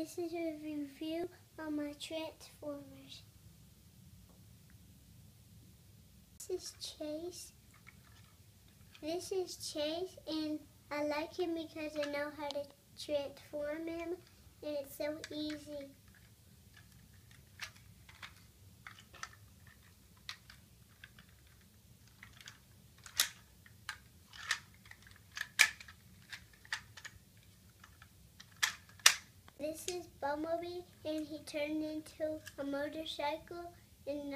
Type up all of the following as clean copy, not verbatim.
This is a review on my Transformers. This is Chase, and I like him because I know how to transform him, and it's so easy. This is Bumblebee, and he turned into a motorcycle, and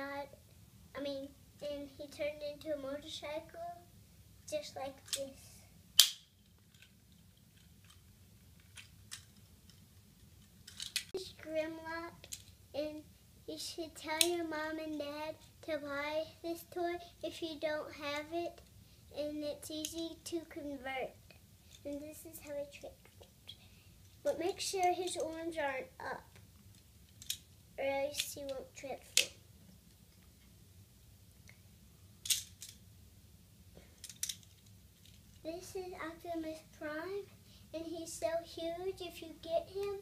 he turned into a motorcycle just like this. This is Grimlock, and you should tell your mom and dad to buy this toy if you don't have it, and it's easy to convert. And this is how it transforms. But make sure his arms aren't up, or else he won't transform. This is Optimus Prime, and he's so huge. If you get him,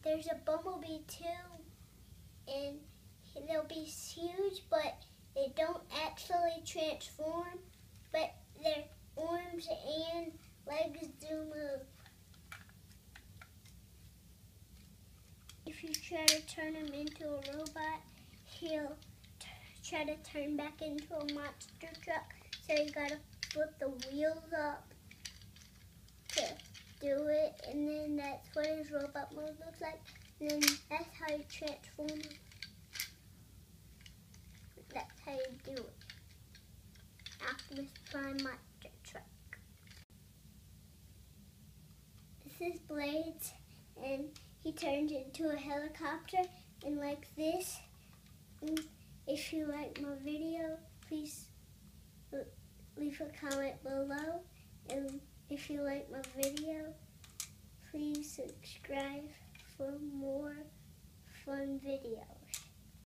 there's a Bumblebee too, and they'll be huge, but they don't actually transform, but their arms and legs do move. If you try to turn him into a robot, he'll try to turn back into a monster truck, so you gotta flip the wheels up to do it, and then that's what his robot mode looks like, and then that's how you transform him. That's how you do it. Optimus Prime monster truck. This is Blades, and he turns into a helicopter, and like this. And if you like my video, please leave a comment below, and if you like my video, please subscribe for more fun videos.